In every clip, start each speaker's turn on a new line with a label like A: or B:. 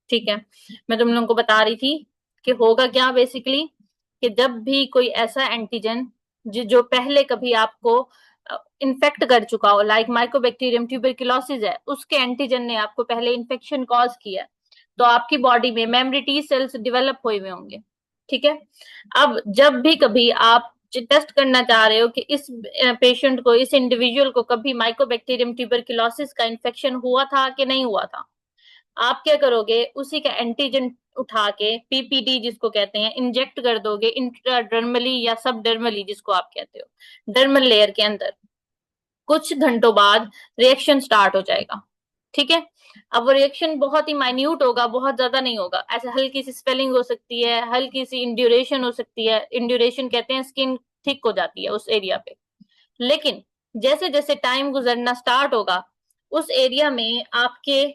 A: ठीक है, मैं तुम लोगों को बता रही थी कि होगा क्या बेसिकली, कि जब भी कोई ऐसा एंटीजन जो पहले कभी आपको इन्फेक्ट कर चुका हो, लाइक माइकोबैक्टीरियम ट्यूबरकुलोसिस है, उसके एंटीजन ने आपको पहले इन्फेक्शन कॉज किया, तो आपकी बॉडी में मेमोरी टी सेल्स डेवलप हुए हुए होंगे। ठीक है, अब जब भी कभी आप टेस्ट करना चाह रहे हो कि इस पेशेंट को, इस इंडिविजुअल को कभी माइकोबैक्टीरियम ट्यूबरकुलोसिस का इन्फेक्शन हुआ था कि नहीं हुआ था, आप क्या करोगे, उसी का एंटीजन उठा के पीपीडी जिसको कहते हैं इंजेक्ट कर दोगे इंट्राडर्मली या सबडर्मली जिसको आप कहते हो, डर्मल लेयर के अंदर। कुछ घंटों बाद रिएक्शन स्टार्ट हो जाएगा। ठीक है, अब वो रिएक्शन बहुत ही माइन्यूट होगा, बहुत ज्यादा नहीं होगा, ऐसे हल्की सी स्वेलिंग हो सकती है, हल्की सी इंड्यूरेशन हो सकती है, इंड्यूरेशन कहते हैं स्किन थिक हो जाती है उस एरिया पे। लेकिन जैसे जैसे टाइम गुजरना स्टार्ट होगा, उस एरिया में आपके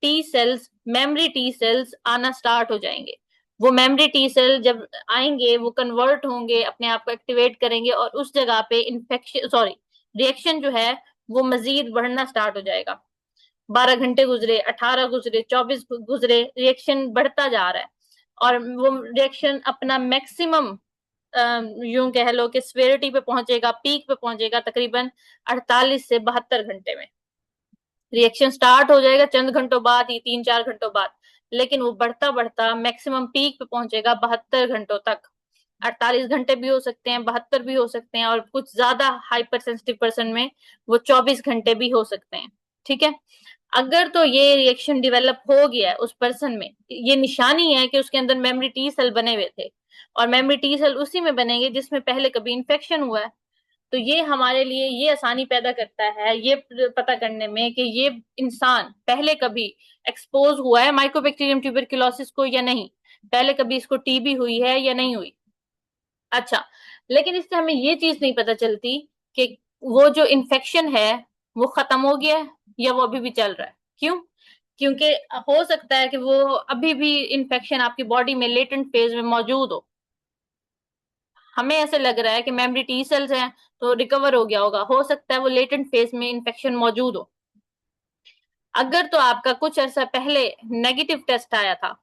A: T cells, memory T cells आना स्टार्ट हो जाएंगे। वो मेमोरी टी सेल जब आएंगे, वो कन्वर्ट होंगे, अपने आप को एक्टिवेट करेंगे, और उस जगह पे इन्फेक्शन, सॉरी, रिएक्शन जो है वो मजीद बढ़ना स्टार्ट हो जाएगा। 12 घंटे गुजरे, 18 गुजरे, 24 गुजरे, रिएक्शन बढ़ता जा रहा है, और वो रिएक्शन अपना मैक्सिमम यूं कह लो कि स्वेरिटी पे पहुंचेगा, पीक पे पहुंचेगा तकरीबन 48 से 72 घंटे में। रिएक्शन स्टार्ट हो जाएगा चंद घंटों बाद ही, 3-4 घंटों बाद, लेकिन वो बढ़ता बढ़ता मैक्सिमम पीक पे पहुंचेगा 72 घंटों तक। 48 घंटे भी हो सकते हैं, 72 भी हो सकते हैं, और कुछ ज्यादा हाइपर सेंसिटिव पर्सन में वो 24 घंटे भी हो सकते हैं। ठीक है, अगर तो ये रिएक्शन डेवलप हो गया है उस पर्सन में, ये निशानी है कि उसके अंदर मेमोरी टी सेल बने हुए थे, और मेमोरी टी सेल उसी में बनेंगे जिसमें पहले कभी इन्फेक्शन हुआ है। तो ये हमारे लिए ये आसानी पैदा करता है ये पता करने में कि ये इंसान पहले कभी एक्सपोज हुआ है माइकोबैक्टीरियम ट्यूबरकुलोसिस को या नहीं, पहले कभी इसको टीबी हुई है या नहीं हुई। अच्छा, लेकिन इससे हमें ये चीज नहीं पता चलती कि वो जो इन्फेक्शन है वो खत्म हो गया है या वो अभी भी चल रहा है। क्यों? क्योंकि हो सकता है कि वो अभी भी इन्फेक्शन आपकी बॉडी में लेटेंट फेज में मौजूद हमें ऐसे लग रहा है कि मेमोरी टी सेल्स हैं तो रिकवर हो गया होगा, हो सकता है वो लेटेंट फेज में इन्फेक्शन मौजूद हो। अगर तो आपका कुछ अर्सा पहले नेगेटिव टेस्ट आया था,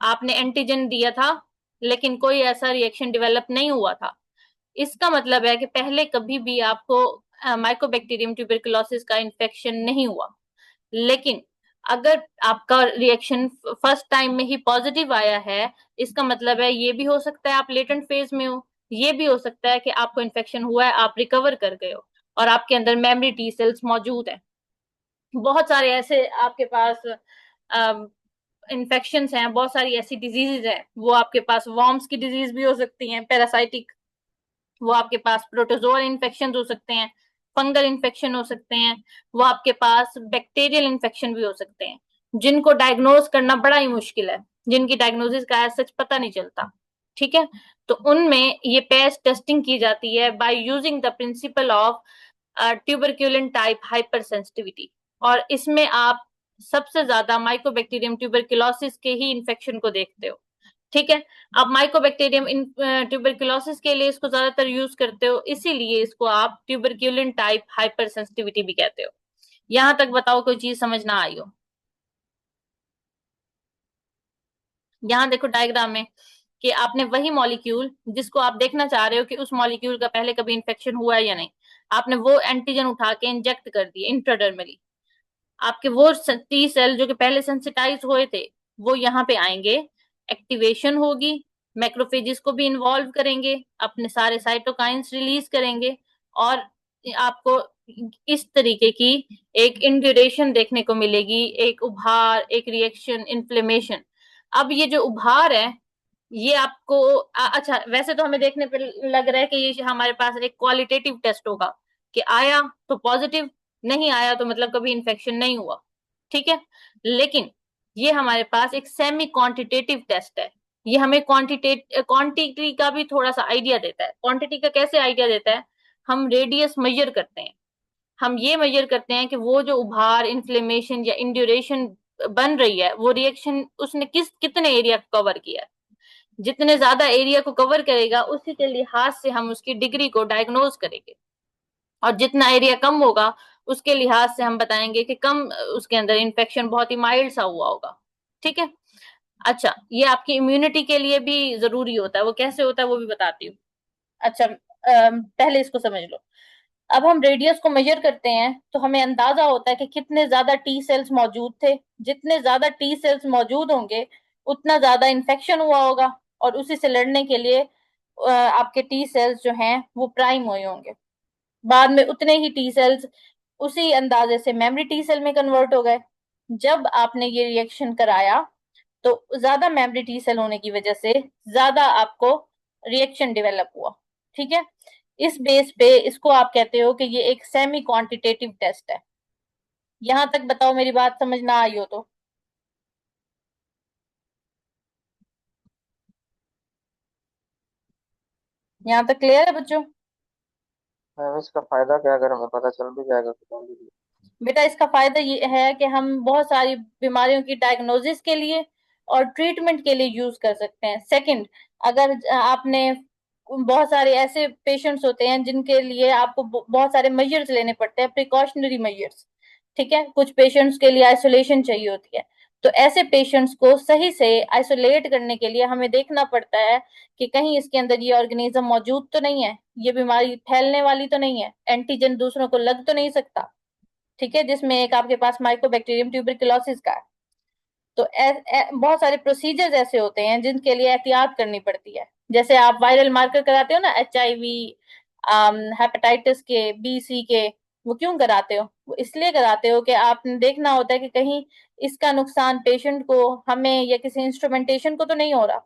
A: आपने एंटीजन दिया था, लेकिन कोई ऐसा रिएक्शन डेवलप नहीं हुआ था, इसका मतलब है कि पहले कभी भी आपको माइकोबैक्टीरियम ट्यूबरकुलोसिस का इन्फेक्शन नहीं हुआ। लेकिन अगर आपका रिएक्शन फर्स्ट टाइम में ही पॉजिटिव आया है, इसका मतलब है ये भी हो सकता है आप लेटेंट फेज में हो, ये भी हो सकता है कि आपको इन्फेक्शन हुआ है, आप रिकवर कर गए हो, और आपके अंदर मेमोरी टी सेल्स मौजूद है। बहुत सारे ऐसे आपके पास इन्फेक्शन हैं, बहुत सारी ऐसी डिजीजेज है, वो आपके पास वॉर्म्स की डिजीज भी हो सकती हैं, पैरासाइटिक, वो आपके पास प्रोटोजोअल इन्फेक्शन हो सकते हैं, फंगल इन्फेक्शन हो सकते हैं, वो आपके पास बैक्टीरियल इन्फेक्शन भी हो सकते हैं, जिनको डायग्नोज करना बड़ा ही मुश्किल है, जिनकी डायग्नोसिस का सच पता नहीं चलता। ठीक है, तो उनमें ये पैच टेस्टिंग की जाती है by using the principle of tuberculin type hyper sensitivity, और इसमें आप सबसे ज्यादा माइकोबैक्टीरियम ट्यूबरकुलोसिस के ही इन्फेक्शन को देखते हो। ठीक है, आप माइकोबैक्टीरियम ट्यूबरकुलोसिस के लिए इसको ज्यादातर यूज करते हो, इसीलिए इसको आप ट्यूबरक्यूलिन टाइप हाइपर सेंसिटिविटी भी कहते हो। यहां तक बताओ कोई चीज समझ ना आई हो? यहाँ देखो डायग्राम में कि आपने वही मॉलिक्यूल जिसको आप देखना चाह रहे हो कि उस मॉलिक्यूल का पहले कभी इन्फेक्शन हुआ है या नहीं, आपने वो एंटीजन उठा के इंजेक्ट कर दिए इंट्राडर्मली। आपके वो टी सेल जो कि पहले सेंसिटाइज हुए थे, वो यहाँ पे आएंगे, एक्टिवेशन होगी, मैक्रोफेजेस को भी इन्वॉल्व करेंगे, अपने सारे साइटोकाइंस रिलीज करेंगे, और आपको इस तरीके की एक इंड्यूरेशन देखने को मिलेगी, एक उभार, एक रिएक्शन, इन्फ्लेमेशन। अब ये जो उभार है, ये आपको अच्छा, वैसे तो हमें देखने पे लग रहा है कि ये हमारे पास एक क्वालिटेटिव टेस्ट होगा कि आया तो पॉजिटिव, नहीं आया तो मतलब कभी इन्फेक्शन नहीं हुआ। ठीक है, लेकिन ये हमारे पास एक सेमी क्वांटिटेटिव टेस्ट है। ये हमें क्वांटिटी का भी थोड़ा सा आइडिया देता है। क्वांटिटी का कैसे आइडिया देता है? हम रेडियस मेजर करते हैं, हम ये मेजर करते हैं कि वो जो उभार, इन्फ्लेमेशन या इंड्यूरेशन बन रही है, वो रिएक्शन उसने कितने एरिया को कवर किया है। जितने ज्यादा एरिया को कवर करेगा उसी के लिहाज से हम उसकी डिग्री को डायग्नोज करेंगे, और जितना एरिया कम होगा उसके लिहाज से हम बताएंगे कि कम उसके अंदर इन्फेक्शन बहुत ही माइल्ड सा हुआ होगा। ठीक है। अच्छा, ये आपकी इम्यूनिटी के लिए भी जरूरी होता है, वो कैसे होता है वो भी बताती हूँ। अच्छा, पहले इसको समझ लो। अब हम रेडियस को मेजर करते हैं तो हमें अंदाजा होता है कि कितने ज्यादा टी सेल्स मौजूद थे। जितने ज्यादा टी सेल्स मौजूद होंगे उतना ज्यादा इन्फेक्शन हुआ होगा, और उसी से लड़ने के लिए आपके टी सेल्स जो हैं वो प्राइम हुए होंगे। बाद में उतने ही टी सेल्स उसी अंदाजे से मेमोरी टी सेल में कन्वर्ट हो गए। जब आपने ये रिएक्शन कराया तो ज्यादा मेमोरी टी सेल होने की वजह से ज्यादा आपको रिएक्शन डेवलप हुआ। ठीक है। इस बेस पे इसको आप कहते हो कि ये एक सेमी क्वांटिटेटिव टेस्ट है। यहां तक बताओ मेरी बात समझ ना आई हो तो। यहां तक क्लियर है बच्चों?
B: मैम इसका फायदा क्या, अगर हमें पता चल भी जाएगा तो बता दीजिए।
A: बेटा, इसका फायदा ये है कि हम बहुत सारी बीमारियों की डायग्नोसिस के लिए और ट्रीटमेंट के लिए यूज कर सकते हैं। सेकंड, अगर आपने बहुत सारे ऐसे पेशेंट्स होते हैं जिनके लिए आपको बहुत सारे मेजर्स लेने पड़ते हैं, प्रिकॉशनरी मेजर्स। ठीक है, कुछ पेशेंट्स के लिए आइसोलेशन चाहिए होती है। तो ऐसे पेशेंट्स को सही से आइसोलेट करने के लिए हमें देखना पड़ता है कि कहीं इसके अंदर ये ऑर्गेनिज्म मौजूद तो नहीं है, ये बीमारी फैलने वाली तो नहीं है, एंटीजन दूसरों को लग तो नहीं सकता। ठीक है, जिसमें एक आपके पास माइकोबैक्टीरियम ट्यूबरकुलोसिस का है। तो बहुत सारे प्रोसीजर्स ऐसे होते हैं जिनके लिए एहतियात करनी पड़ती है। जैसे आप वायरल मार्कर कराते हो ना, HIV, हेपेटाइटिस के, B, C के, वो क्यों कराते हो? वो इसलिए कराते हो कि आपने देखना होता है कि कहीं इसका नुकसान पेशेंट को, हमें या किसी इंस्ट्रूमेंटेशन को तो नहीं हो रहा।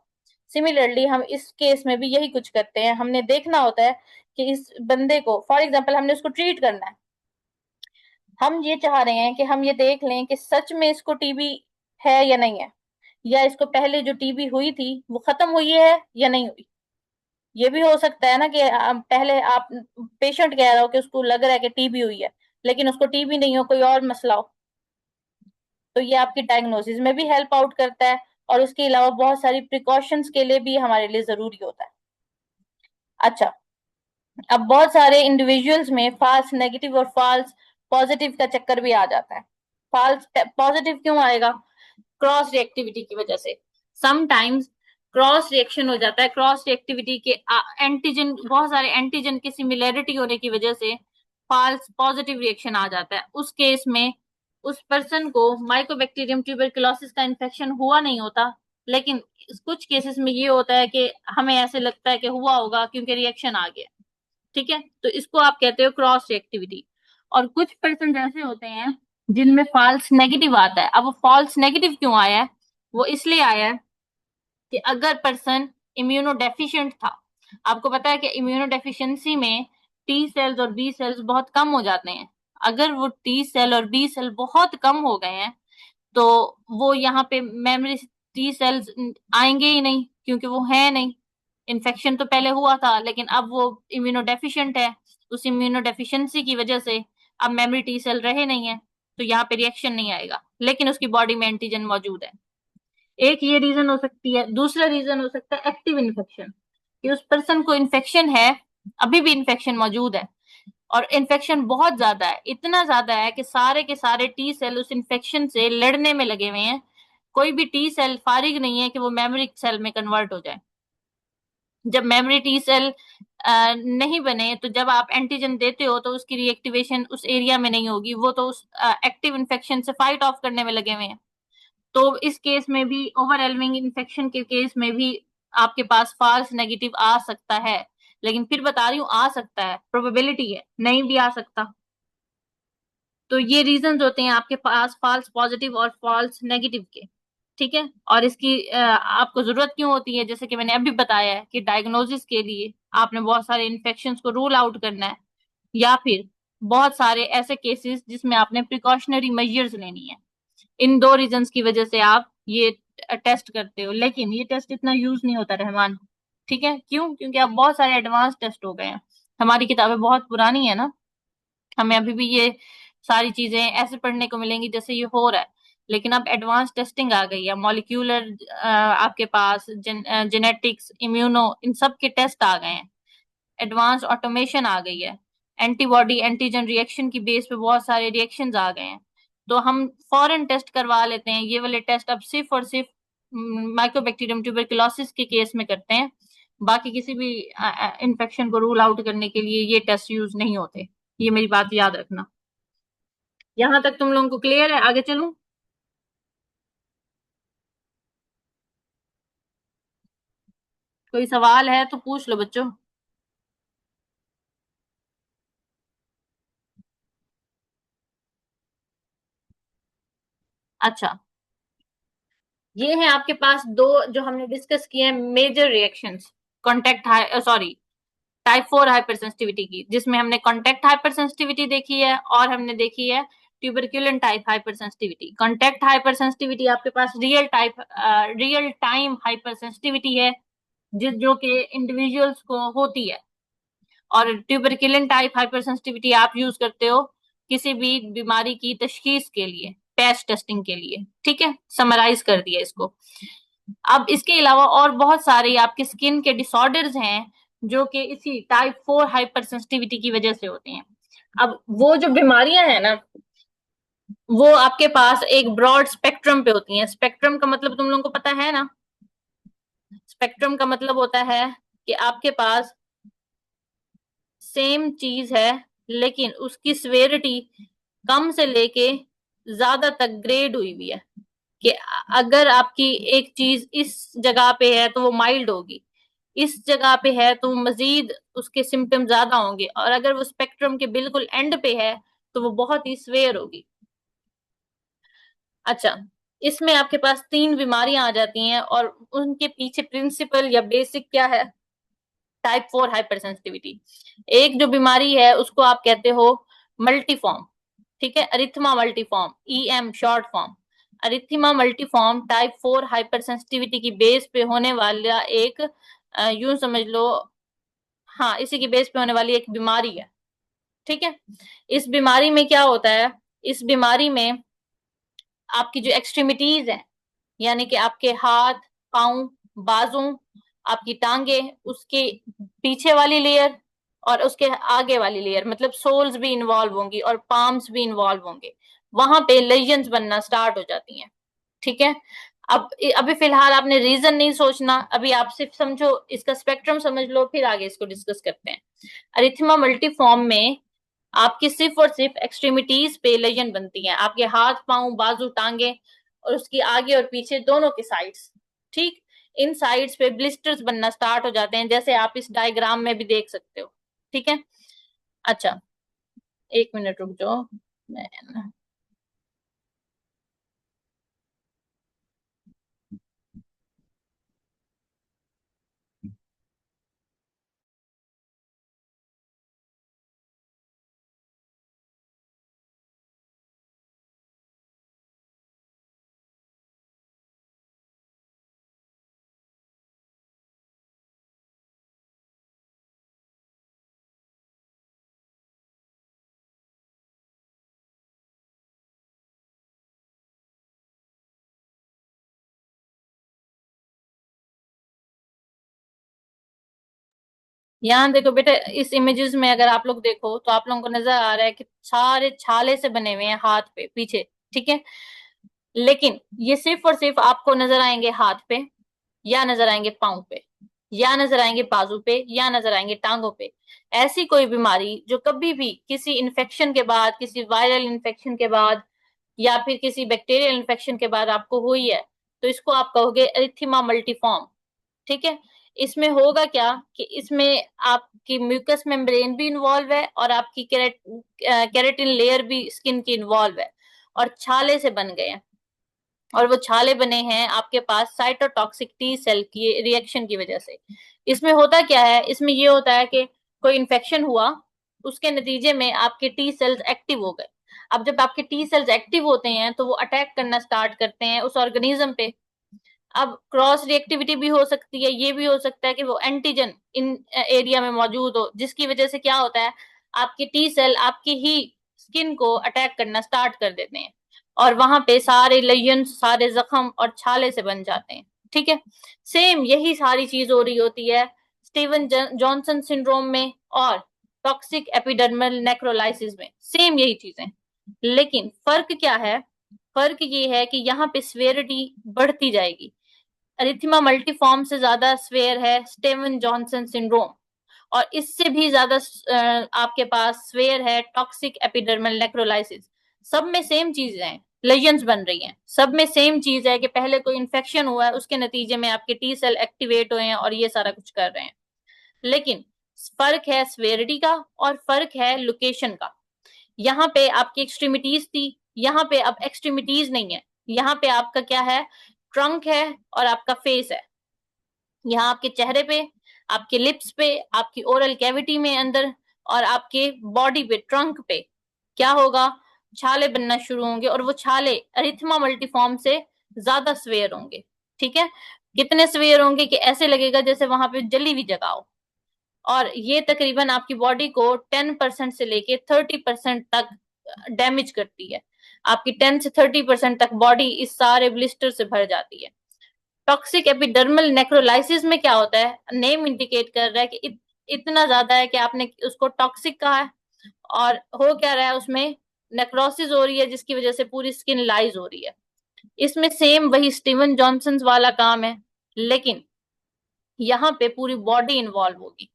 A: सिमिलरली हम इस केस में भी यही कुछ करते हैं। हमने देखना होता है कि इस बंदे को, फॉर एग्जाम्पल, हमने उसको ट्रीट करना है। हम ये चाह रहे हैं कि हम ये देख लें कि सच में इसको टीबी है या नहीं है, या इसको पहले जो टीबी हुई थी वो खत्म हुई है या नहीं हुई। ये भी हो सकता है ना कि पहले आप, पेशेंट कह रहा हो कि उसको लग रहा है कि टीबी हुई है, लेकिन उसको टीबी नहीं हो, कोई और मसला हो। तो ये आपकी डायग्नोसिस में भी हेल्प आउट करता है, और उसके अलावा बहुत सारी प्रिकॉशंस के लिए भी हमारे लिए जरूरी होता है। अच्छा, अब बहुत सारे इंडिविजुअल्स में फॉल्स नेगेटिव और फॉल्स पॉजिटिव का चक्कर भी आ जाता है। फॉल्स पॉजिटिव क्यों आएगा? क्रॉस रिएक्टिविटी की वजह से। समटाइम्स क्रॉस रिएक्शन हो जाता है, क्रॉस रिएक्टिविटी के एंटीजन, बहुत सारे एंटीजन की सिमिलैरिटी होने की वजह से फॉल्स पॉजिटिव रिएक्शन आ जाता है। उस केस में उस पर्सन को माइकोबैक्टीरियम ट्यूबरकुलोसिस का इन्फेक्शन हुआ नहीं होता, लेकिन कुछ केसेस में ये होता है कि हमें ऐसे लगता है कि हुआ होगा क्योंकि रिएक्शन आ गया। ठीक है, तो इसको आप कहते हो क्रॉस रिएक्टिविटी। और कुछ पर्सन ऐसे होते हैं जिनमें फॉल्स नेगेटिव आता है। अब वो फॉल्स नेगेटिव क्यों आया है? वो इसलिए आया है कि अगर पर्सन इम्यूनो डेफिशिएंट था, आपको पता है कि इम्यूनो डेफिशिएंसी में टी सेल्स और बी सेल्स बहुत कम हो जाते हैं। अगर वो टी सेल और बी सेल बहुत कम हो गए हैं तो वो यहाँ पे मेमोरी टी सेल्स आएंगे ही नहीं, क्योंकि वो है नहीं। इन्फेक्शन तो पहले हुआ था, लेकिन अब वो इम्यूनो डेफिशिएंट है। उस इम्यूनो डेफिशिएंसी की वजह से अब मेमोरी टी सेल रहे नहीं है, तो यहाँ पे रिएक्शन नहीं आएगा, लेकिन उसकी बॉडी में एंटीजन मौजूद है। एक ये रीजन हो सकती है। दूसरा रीजन हो सकता है एक्टिव इन्फेक्शन, कि उस पर्सन को इन्फेक्शन है, अभी भी इन्फेक्शन मौजूद है, और इन्फेक्शन बहुत ज्यादा है, इतना ज्यादा है कि सारे के सारे टी सेल उस इन्फेक्शन से लड़ने में लगे हुए हैं। कोई भी टी सेल फारिग नहीं है कि वो मेमोरी सेल में कन्वर्ट हो जाए। जब मेमोरी टी सेल नहीं बने तो जब आप एंटीजन देते हो तो उसकी रिएक्टिवेशन उस एरिया में नहीं होगी, वो तो उस एक्टिव इन्फेक्शन से फाइट ऑफ करने में लगे हुए हैं। तो इस केस में भी, ओवरवेलमिंग इन्फेक्शन के केस में भी, आपके पास फॉल्स नेगेटिव आ सकता है। लेकिन फिर बता रही हूँ, आ सकता है, प्रोबेबिलिटी है, नहीं भी आ सकता। तो ये रीजंस होते हैं आपके पास फॉल्स पॉजिटिव और फॉल्स नेगेटिव के। ठीक है, और इसकी आपको जरूरत क्यों होती है? जैसे कि मैंने अभी बताया है कि डायग्नोसिस के लिए आपने बहुत सारे इन्फेक्शंस को रूल आउट करना है, या फिर बहुत सारे ऐसे केसेस जिसमें आपने प्रिकॉशनरी मेजर्स लेनी है। इन दो रीजंस की वजह से आप ये टेस्ट करते हो, लेकिन ये टेस्ट इतना यूज नहीं होता रहमान। ठीक है, क्यों? क्योंकि अब बहुत सारे एडवांस टेस्ट हो गए हैं। हमारी किताबें बहुत पुरानी है ना, हमें अभी भी ये सारी चीजें ऐसे पढ़ने को मिलेंगी जैसे ये हो रहा है। लेकिन अब एडवांस टेस्टिंग आ गई है, मॉलिक्यूलर, आपके पास जेनेटिक्स, इम्यूनो, इन सब के टेस्ट आ गए हैं। एडवांस ऑटोमेशन आ गई है। एंटीबॉडी एंटीजन रिएक्शन की बेस पे बहुत सारे रिएक्शंस आ गए हैं। तो हम फॉरेन टेस्ट करवा लेते हैं। ये वाले टेस्ट अब सिर्फ और सिर्फ माइकोबैक्टीरियम ट्यूबरकुलोसिस के केस में करते हैं, बाकी किसी भी इन्फेक्शन को रूल आउट करने के लिए ये टेस्ट यूज नहीं होते। ये मेरी बात याद रखना। यहां तक तुम लोगों को क्लियर है? आगे चलूं? कोई सवाल है तो पूछ लो बच्चों। अच्छा, ये है आपके पास दो जो हमने डिस्कस किए हैं major reactions contact sorry type 4 hyper sensitivity की, जिसमें हमने कॉन्टेक्ट हाइपर सेंसिटिविटी देखी है और हमने देखी है tuberculin type hyper sensitivity. Contact hyper sensitivity आपके पास रियल टाइम हाइपर सेंसिटिविटी है, जिस जो कि इंडिविजुअल्स को होती है। और ट्यूबरक्यूलिन टाइप हाइपर सेंसिटिविटी आप यूज करते हो किसी भी बीमारी की तशखीस के लिए, पैच टेस्टिंग के लिए। ठीक है, समराइज कर दिया इसको। अब इसके अलावा और बहुत सारे आपके स्किन के डिसऑर्डर्स हैं जो कि इसी टाइप 4 हाइपर सेंसिटिविटी की वजह से होते हैं। अब वो जो बीमारियां हैं ना, वो आपके पास एक ब्रॉड स्पेक्ट्रम पे होती हैं। स्पेक्ट्रम का मतलब तुम लोगों को पता है ना? स्पेक्ट्रम का मतलब होता है कि आपके पास सेम चीज है लेकिन उसकी सिवियरिटी कम से लेके ज्यादा तक ग्रेड हुई हुई है। कि अगर आपकी एक चीज इस जगह पे है तो वो माइल्ड होगी, इस जगह पे है तो मजीद उसके सिम्टम ज्यादा होंगे, और अगर वो स्पेक्ट्रम के बिल्कुल एंड पे है तो वो बहुत ही स्वेयर होगी। अच्छा, इसमें आपके पास तीन बीमारियां आ जाती हैं और उनके पीछे प्रिंसिपल या बेसिक क्या है? Type 4 hyper sensitivity. एक जो बीमारी है उसको आप कहते हो मल्टीफॉर्म। ठीक है, erythema multiform, EM short form. Erythema multiform type 4 hyper sensitivity की बेस पे होने वाला एक यूं समझ लो, हाँ इसी की बेस पे होने वाली एक बीमारी है। ठीक है, इस बीमारी में क्या होता है? इस बीमारी में आपकी जो एक्सट्रीमिटीज है, यानी कि आपके हाथ, पांव, बाजू, आपकी टांगे, उसके पीछे वाली लेयर और उसके आगे वाली लेयर, मतलब सोल्स भी इन्वॉल्व होंगी और पाम्स भी इन्वॉल्व होंगे, वहां पे लेजन्स बनना स्टार्ट हो जाती हैं। ठीक है, अब अभी फिलहाल आपने रीजन नहीं सोचना, अभी आप सिर्फ समझो, इसका स्पेक्ट्रम समझ लो, फिर आगे इसको डिस्कस करते हैं। अरिथमा मल्टीफॉर्म में आपकी सिर्फ और सिर्फ एक्सट्रीमिटीज पे लेजन बनती हैं, आपके हाथ, पांव, बाजू, टांगे और उसकी आगे और पीछे दोनों के साइड्स। ठीक, इन साइड्स पे ब्लिस्टर्स बनना स्टार्ट हो जाते हैं, जैसे आप इस डायग्राम में भी देख सकते हो। ठीक है, अच्छा एक मिनट रुक जाओ, मैं यहाँ देखो बेटा, इस इमेजेस में अगर आप लोग देखो तो आप लोगों को नजर आ रहा है कि सारे छाले से बने हुए हैं हाथ पे पीछे। ठीक है, लेकिन ये सिर्फ और सिर्फ आपको नजर आएंगे हाथ पे, या नजर आएंगे पाँव पे, या नजर आएंगे बाजू पे, या नजर आएंगे टांगों पे। ऐसी कोई बीमारी जो कभी भी किसी इन्फेक्शन के बाद, किसी वायरल इन्फेक्शन के बाद या फिर किसी बैक्टीरियल इन्फेक्शन के बाद आपको हुई है, तो इसको आप कहोगे एरिथेमा मल्टीफॉर्म। ठीक है, इसमें होगा क्या कि इसमें आपकी म्यूकस मेम्ब्रेन भी इन्वॉल्व है और आपकी केराटिन लेयर भी स्किन की इन्वॉल्व है, और छाले से बन गए हैं। और वो छाले बने हैं आपके पास साइटोटॉक्सिक टी सेल की रिएक्शन की वजह से। इसमें होता क्या है? इसमें ये होता है कि कोई इन्फेक्शन हुआ, उसके नतीजे में आपके टी सेल्स एक्टिव हो गए। अब जब आपके टी सेल्स एक्टिव होते हैं तो वो अटैक करना स्टार्ट करते हैं उस ऑर्गेनिज्म पे। अब क्रॉस रिएक्टिविटी भी हो सकती है, ये भी हो सकता है कि वो एंटीजन इन एरिया में मौजूद हो, जिसकी वजह से क्या होता है, आपके टी सेल आपकी ही स्किन को अटैक करना स्टार्ट कर देते हैं और वहां पे सारे लेजन, सारे जख्म और छाले से बन जाते हैं। ठीक है, सेम यही सारी चीज हो रही होती है स्टीवन जॉनसन सिंड्रोम में और टॉक्सिक एपिडर्मल नेक्रोलाइसिस में, सेम यही चीजें। लेकिन फर्क क्या है? फर्क ये है कि यहाँ पे स्वेरिटी बढ़ती जाएगी। एरिथेमा मल्टीफॉर्म से ज्यादा स्वेयर है स्टेवन जॉनसन सिंड्रोम, और इससे भी ज्यादा आपके पास स्वेयर है टॉक्सिक एपिडर्मल नेक्रोलाइसिस। सब में सेम चीज है, लेजन्स बन रही हैं, सब में सेम चीज है कि पहले कोई इन्फेक्शन हुआ है, उसके नतीजे में आपके टी सेल एक्टिवेट हुए हैं और ये सारा कुछ कर रहे हैं। लेकिन फर्क है स्वेरिटी का और फर्क है लोकेशन का। यहाँ पे आपकी एक्सट्रीमिटीज थी, यहाँ पे अब एक्सट्रीमिटीज नहीं है, यहाँ पे आपका क्या है, ट्रंक है और आपका फेस है। यहाँ आपके चेहरे पे, आपके लिप्स पे, आपकी ओरल कैविटी में अंदर, और आपके बॉडी पे, ट्रंक पे क्या होगा, छाले बनना शुरू होंगे, और वो छाले एरिथमा मल्टीफॉर्म से ज्यादा स्वेयर होंगे। ठीक है, कितने स्वेयर होंगे कि ऐसे लगेगा जैसे वहां पे जली हुई जगह हो। और ये तकरीबन आपकी बॉडी को 10% से लेके 30% तक डैमेज करती है। आपकी 10 से 30% तक बॉडी इस सारे ब्लिस्टर से भर जाती है। टॉक्सिक एपिडर्मल नेक्रोलाइसिस में क्या होता है, नेम इंडिकेट कर रहा है कि इतना ज्यादा है कि आपने उसको टॉक्सिक कहा है, और हो क्या रहा है उसमें, नेक्रोसिस हो रही है जिसकी वजह से पूरी स्किन लाइज हो रही है। इसमें सेम वही स्टीवन जॉनसन वाला काम है, लेकिन यहाँ पे पूरी बॉडी इन्वॉल्व होगी।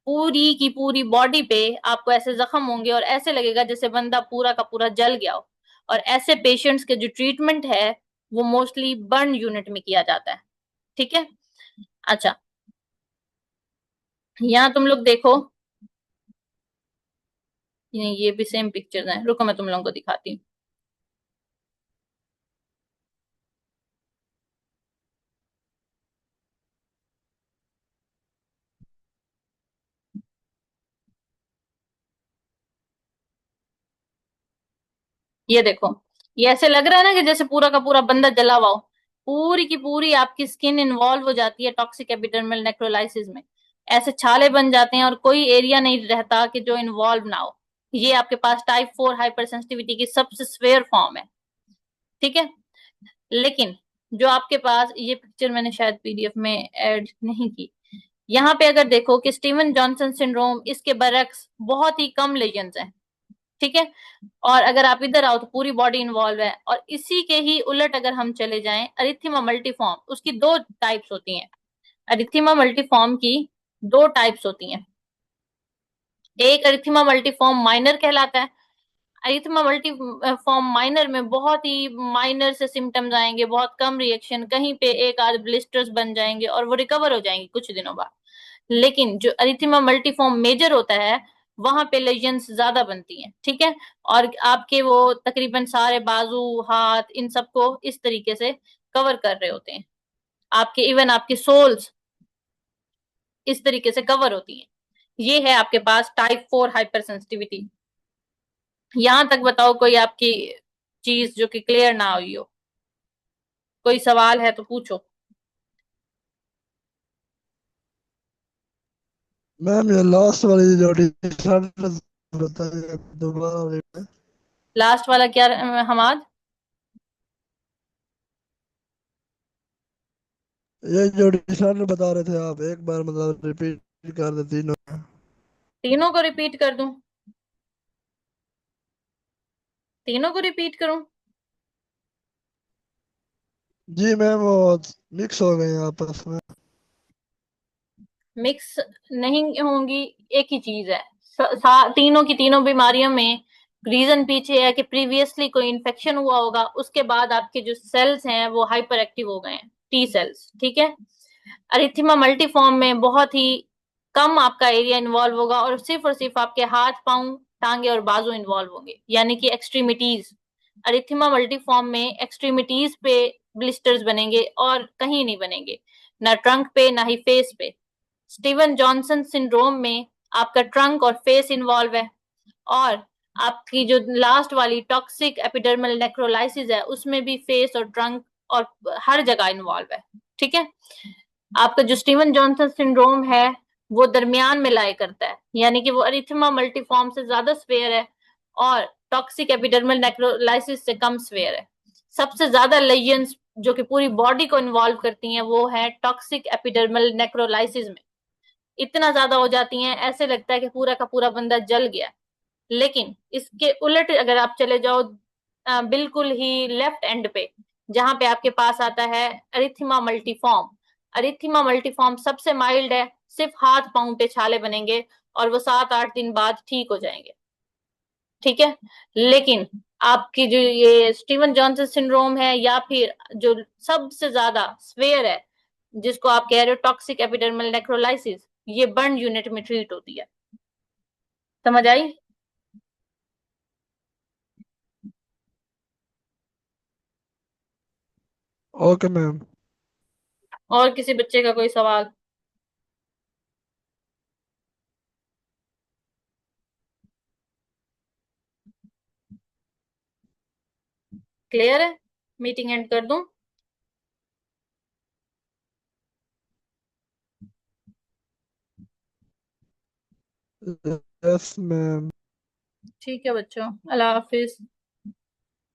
A: पूरी की पूरी बॉडी पे आपको ऐसे जख्म होंगे और ऐसे लगेगा जैसे बंदा पूरा का पूरा जल गया हो। और ऐसे पेशेंट्स के जो ट्रीटमेंट है वो मोस्टली बर्न यूनिट में किया जाता है। ठीक है, अच्छा, यहाँ तुम लोग देखो, ये भी सेम पिक्चर्स हैं, रुको मैं तुम लोगों को दिखाती हूँ। ये देखो, ये ऐसे लग रहा है ना कि जैसे पूरा का पूरा बंदा जला हुआ हो। पूरी की पूरी आपकी स्किन इन्वॉल्व हो जाती है टॉक्सिक एपिडर्मल नेक्रोलाइसिस में। ऐसे छाले बन जाते हैं और कोई एरिया नहीं रहता कि जो इन्वॉल्व ना हो। ये आपके पास टाइप 4 हाइपर सेंसिटिविटी की सबसे स्वेयर फॉर्म है। ठीक है, लेकिन जो आपके पास, ये पिक्चर मैंने शायद पीडीएफ में ऐड नहीं की, यहाँ पे अगर देखो कि स्टीवन जॉनसन सिंड्रोम, इसके बरक्स बहुत ही कम लेजन्स हैं। ठीक है, और अगर आप इधर आओ तो पूरी बॉडी इन्वॉल्व है। और इसी के ही उलट अगर हम चले जाएं, अरिथीमा मल्टीफॉर्म, उसकी दो टाइप्स होती हैं। अरिथीमा मल्टीफॉर्म की दो टाइप्स होती हैं। एक अरिथीमा मल्टीफॉर्म माइनर कहलाता है। अरिथमा मल्टीफॉर्म माइनर में बहुत ही माइनर से सिम्टम्स आएंगे, बहुत कम रिएक्शन, कहीं पे एक आध ब्लिस्टर्स बन जाएंगे और वो रिकवर हो जाएंगे कुछ दिनों बाद। लेकिन जो अरिथमा मल्टीफॉर्म मेजर होता है, वहां पे लेजन्स ज्यादा बनती हैं। ठीक है, और आपके वो तकरीबन सारे बाजू, हाथ, इन सबको इस तरीके से कवर कर रहे होते हैं। आपके इवन आपके सोल्स इस तरीके से कवर होती हैं। ये है आपके पास टाइप 4 हाइपर सेंसिटिविटी। यहां तक बताओ कोई आपकी चीज जो कि क्लियर ना हुई हो, कोई सवाल है तो पूछो।
C: मैम ये लास्ट वाली जो डिसऑर्डर बताइए दोबारा repeat।
A: लास्ट वाला क्या हमाद?
C: ये जो डिसऑर्डर बता रहे थे आप, एक बार मतलब रिपीट कर दे तीनों।
A: तीनों को रिपीट कर दूं? तीनों को रिपीट करूं?
C: जी मैम वो मिक्स हो गए हैं आपस में।
A: मिक्स नहीं होंगी, एक ही चीज है। तीनों की तीनों बीमारियों में रीजन पीछे है कि प्रीवियसली कोई इन्फेक्शन हुआ होगा, उसके बाद आपके जो सेल्स हैं वो हाइपर एक्टिव हो गए हैं, टी सेल्स। ठीक है, अरिथीमा मल्टीफॉर्म में बहुत ही कम आपका एरिया इन्वॉल्व होगा और सिर्फ आपके हाथ, पांव, टांगे और बाजू इन्वॉल्व होंगे, यानी कि एक्सट्रीमिटीज। अरिथीमा मल्टीफॉर्म में एक्सट्रीमिटीज पे ब्लिस्टर्स बनेंगे और कहीं नहीं बनेंगे, ना ट्रंक पे ना ही फेस पे। स्टीवन जॉनसन सिंड्रोम में आपका ट्रंक और फेस इन्वॉल्व है, और आपकी जो लास्ट वाली टॉक्सिक एपिडर्मल नेक्रोलाइसिस है उसमें भी फेस और ट्रंक और हर जगह इन्वॉल्व है। ठीक है, आपका जो स्टीवन जॉनसन सिंड्रोम है वो दरमियान में लाए करता है, यानी कि वो अरिथमा मल्टीफॉर्म से ज्यादा स्वेयर है और टॉक्सिक एपिडर्मल नेक्रोलाइसिस से कम स्वेयर है। सबसे ज्यादा लेजन्स जो कि पूरी बॉडी को इन्वॉल्व करती हैं वो है टॉक्सिक एपिडर्मल नेक्रोलाइसिस में। इतना ज्यादा हो जाती हैं, ऐसे लगता है कि पूरा का पूरा बंदा जल गया। लेकिन इसके उलट अगर आप चले जाओ बिल्कुल ही लेफ्ट एंड पे, जहां पे आपके पास आता है अरिथिमा मल्टीफॉर्म। अरिथिमा मल्टीफॉर्म सबसे माइल्ड है, सिर्फ हाथ पांव पे छाले बनेंगे और वो 7-8 दिन बाद ठीक हो जाएंगे। ठीक है। लेकिन आपकी जो ये स्टीवन जॉनसन सिंड्रोम है, या फिर जो सबसे ज्यादा स्वेयर है, जिसको आप कह रहे हो टॉक्सिक एपिडर्मल नेक्रोलाइसिस, ये बर्न यूनिट में ट्रीट होती है। समझ आई?
C: Okay ma'am.
A: और किसी बच्चे का कोई सवाल? क्लियर है? मीटिंग एंड कर दूं?
C: Yes ma'am.
A: ठीक है बच्चों, अल्लाह हाफिज।